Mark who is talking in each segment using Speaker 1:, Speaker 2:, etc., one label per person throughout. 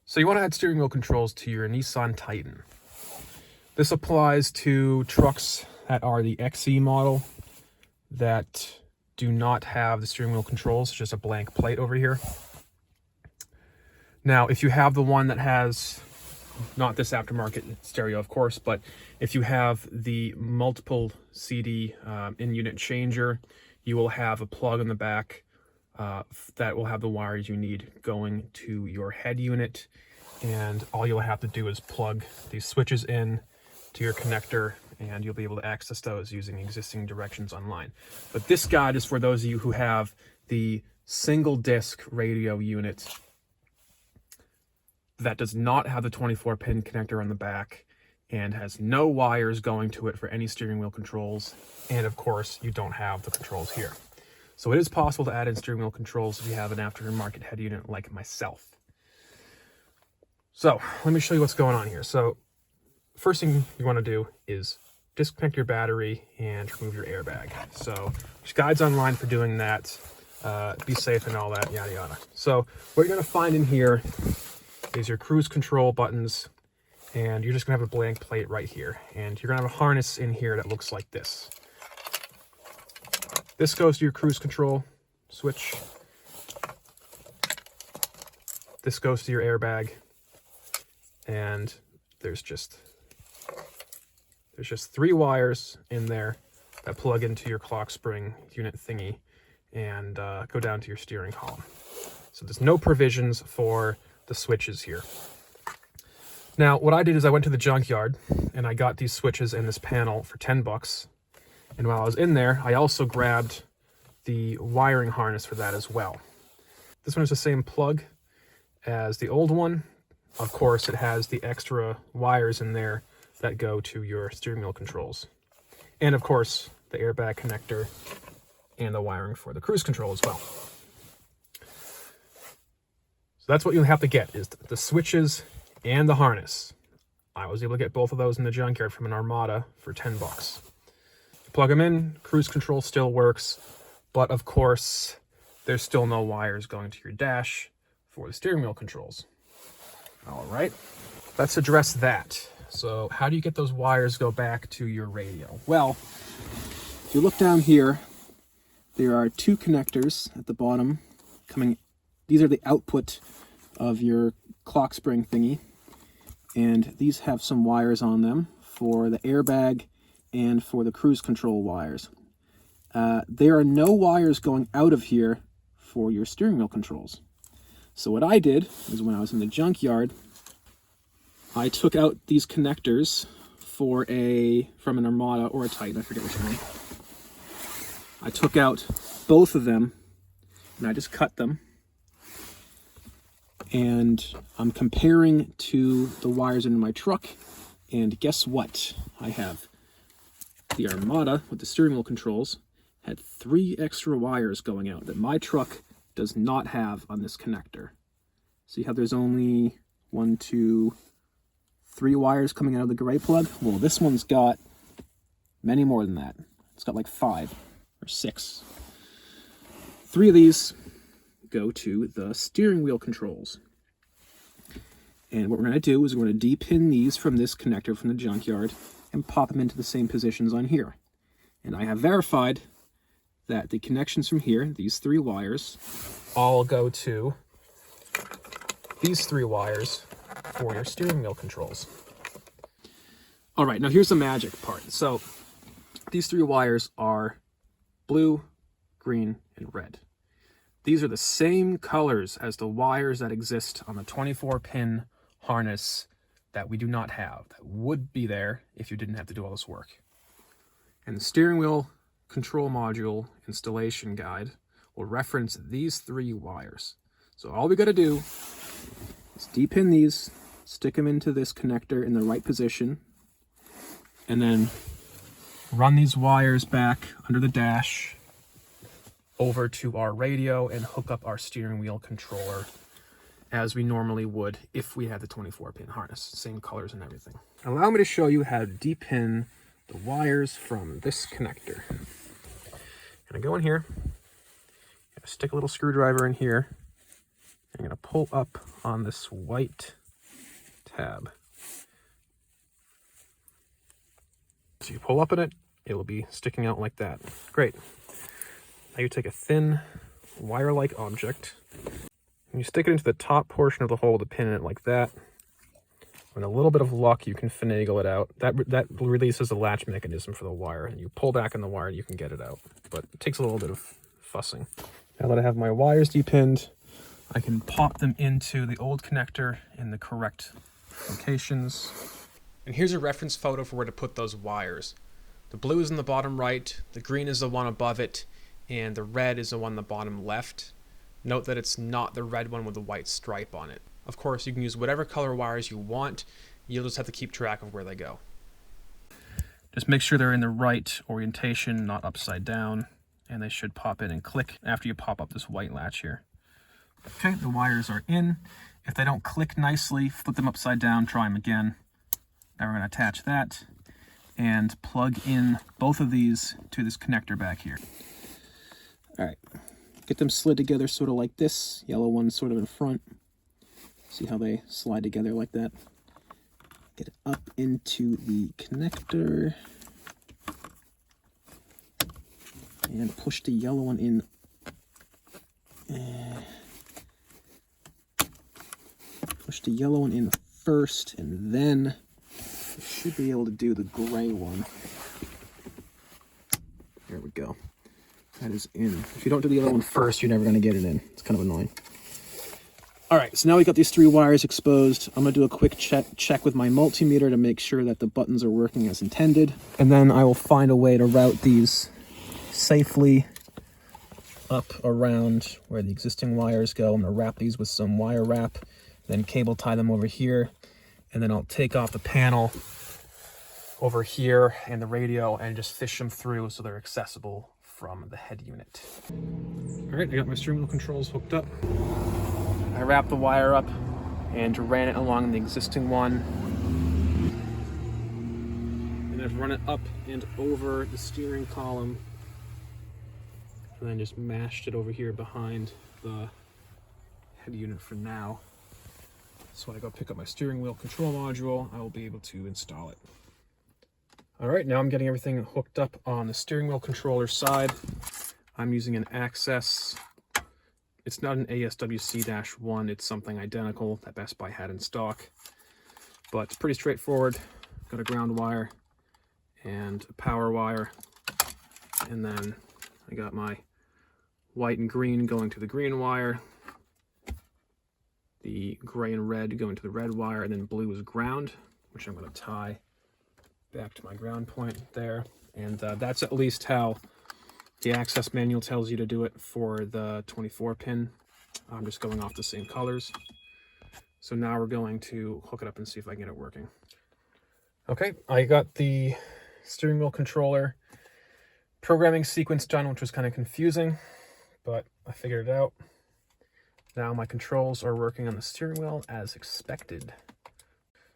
Speaker 1: So you want to add steering wheel controls to your Nissan Titan. This applies to trucks that are the XE model that do not have the steering wheel controls, just a blank plate over here. Now, if you have the one that has, not this aftermarket stereo, of course, but if you have the multiple CD in-unit changer, you will have a plug in the back that will have the wires you need going to your head unit, and all you'll have to do is plug these switches in to your connector, and you'll be able to access those using existing directions online. But this guide is for those of you who have the single disc radio unit that does not have the 24-pin connector on the back and has no wires going to it for any steering wheel controls, and of course you don't have the controls here. So it is possible to add in steering wheel controls if you have an aftermarket head unit like myself. So let me show you what's going on here. So first thing you want to do is disconnect your battery and remove your airbag. So there's guides online for doing that. Be safe and all that, yada yada. So what you're going to find in here is your cruise control buttons, and you're just going to have a blank plate right here. And you're going to have a harness in here that looks like this. This goes to your cruise control switch. This goes to your airbag. And there's just 3 wires in there that plug into your clock spring unit thingy and go down to your steering column. So there's no provisions for the switches here. Now, what I did is I went to the junkyard and I got these switches and this panel for 10 bucks. And while I was in there, I also grabbed the wiring harness for that as well. This one is the same plug as the old one. Of course, it has the extra wires in there that go to your steering wheel controls. And of course, the airbag connector and the wiring for the cruise control as well. So that's what you'll have to get, is the switches and the harness. I was able to get both of those in the junkyard from an Armada for 10 bucks. Plug them in, cruise control still works, but of course, there's still no wires going to your dash for the steering wheel controls. All right, let's address that. So how do you get those wires go back to your radio? Well, if you look down here, there are 2 connectors at the bottom coming. These are the output of your clock spring thingy, and these have some wires on them for the airbag and for the cruise control wires. There are no wires going out of here for your steering wheel controls. So what I did is, when I was in the junkyard, I took out these connectors from an Armada or a Titan, I forget which one. I took out both of them and I just cut them. And I'm comparing to the wires in my truck, and guess what? I have the Armada with the steering wheel controls had 3 extra wires going out that my truck does not have on this connector. See how there's only 1, 2, 3 wires coming out of the gray plug? Well, this one's got many more than that. It's got like 5 or 6. 3 of these go to the steering wheel controls. And what we're going to do is we're going to de-pin these from this connector from the junkyard and pop them into the same positions on here. And I have verified that the connections from here, these 3 wires, all go to these 3 wires for your steering wheel controls. All right, now here's the magic part. So these 3 wires are blue, green, and red. These are the same colors as the wires that exist on the 24-pin harness that we do not have, that would be there if you didn't have to do all this work. And the steering wheel control module installation guide will reference these 3 wires. So all we got to do is de-pin these, stick them into this connector in the right position, and then run these wires back under the dash over to our radio and hook up our steering wheel controller as we normally would if we had the 24-pin harness, same colors and everything. Allow me to show you how to de-pin the wires from this connector. I'm gonna go in here, stick a little screwdriver in here, I'm going to pull up on this white tab. So you pull up in it, it will be sticking out like that. Great. Now you take a thin wire-like object and you stick it into the top portion of the hole with a pin in it like that. With a little bit of luck, you can finagle it out. That releases the latch mechanism for the wire, and you pull back on the wire and you can get it out. But it takes a little bit of fussing. Now that I have my wires depinned, I can pop them into the old connector in the correct locations. And here's a reference photo for where to put those wires. The blue is in the bottom right, the green is the one above it, and the red is the one in the bottom left. Note that it's not the red one with the white stripe on it. Of course, you can use whatever color wires you want. You'll just have to keep track of where they go. Just make sure they're in the right orientation, not upside down, and they should pop in and click after you pop up this white latch here. Okay, the wires are in. If they don't click nicely, flip them upside down, try them again. Now we're going to attach that and plug in both of these to this connector back here. All right, get them slid together sort of like this. Yellow one sort of in front. See how they slide together like that? Get it up into the connector. And push the yellow one in. Push the yellow one in first, and then you should be able to do the gray one. There we go. That is in. If you don't do the other one first, you're never going to get it in. It's kind of annoying. All right, so now we got these 3 wires exposed. I'm going to do a quick check with my multimeter to make sure that the buttons are working as intended. And then I will find a way to route these safely up around where the existing wires go. I'm going to wrap these with some wire wrap, then cable tie them over here. And then I'll take off the panel over here and the radio and just fish them through so they're accessible from the head unit. All right, I got my steering wheel controls hooked up. I wrapped the wire up and ran it along the existing one. And I've run it up and over the steering column. And then just mashed it over here behind the head unit for now. So when I go pick up my steering wheel control module, I will be able to install it. All right, now I'm getting everything hooked up on the steering wheel controller side. I'm using an Access. It's not an ASWC-1, it's something identical that Best Buy had in stock. But it's pretty straightforward. Got a ground wire and a power wire. And then I got my white and green going to the green wire. The gray and red going to the red wire, and then blue is ground, which I'm going to tie back to my ground point there. And that's at least how the Access manual tells you to do it for the 24 pin. I'm just going off the same colors. So now we're going to hook it up and see if I can get it working. Okay, I got the steering wheel controller programming sequence done, which was kind of confusing, but I figured it out. Now my controls are working on the steering wheel as expected.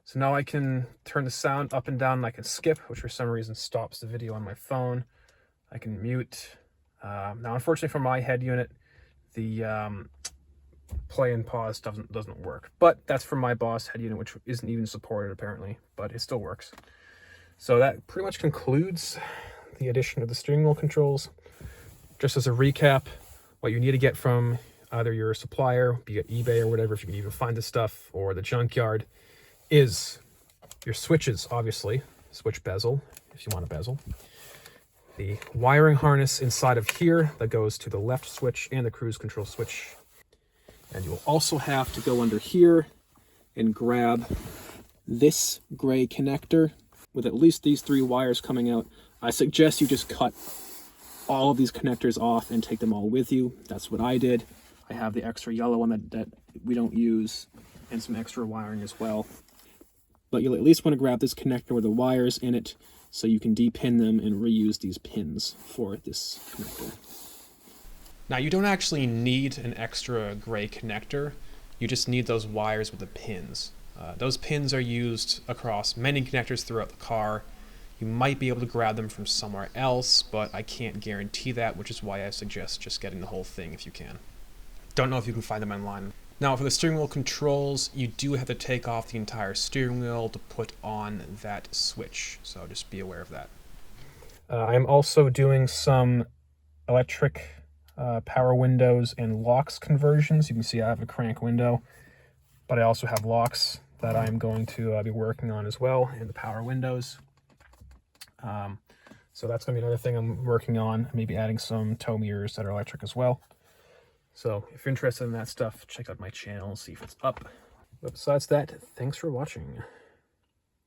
Speaker 1: So now I can turn the sound up and down, and I can skip, which for some reason stops the video on my phone. I can mute. Now, unfortunately for my head unit, the play and pause doesn't work. But that's for my Boss head unit, which isn't even supported apparently, but it still works. So that pretty much concludes the addition of the steering wheel controls. Just as a recap, what you need to get from either your supplier, be it eBay or whatever, if you can even find the stuff, or the junkyard, is your switches, obviously, switch bezel, if you want a bezel. The wiring harness inside of here that goes to the left switch and the cruise control switch. And you'll also have to go under here and grab this gray connector with at least these 3 wires coming out. I suggest you just cut all of these connectors off and take them all with you. That's what I did. I have the extra yellow one that we don't use, and some extra wiring as well. But you'll at least want to grab this connector with the wires in it so you can depin them and reuse these pins for this connector. Now, you don't actually need an extra gray connector. You just need those wires with the pins. Those pins are used across many connectors throughout the car. You might be able to grab them from somewhere else, but I can't guarantee that, which is why I suggest just getting the whole thing if you can. Don't know if you can find them online. Now for the steering wheel controls, you do have to take off the entire steering wheel to put on that switch, so just be aware of that. I'm also doing some electric power windows and locks conversions. You can see I have a crank window, but I also have locks that I'm going to be working on as well in the power windows. So that's going to be another thing I'm working on, maybe adding some tow mirrors that are electric as well. So if you're interested in that stuff, check out my channel, see if it's up. But besides that, thanks for watching.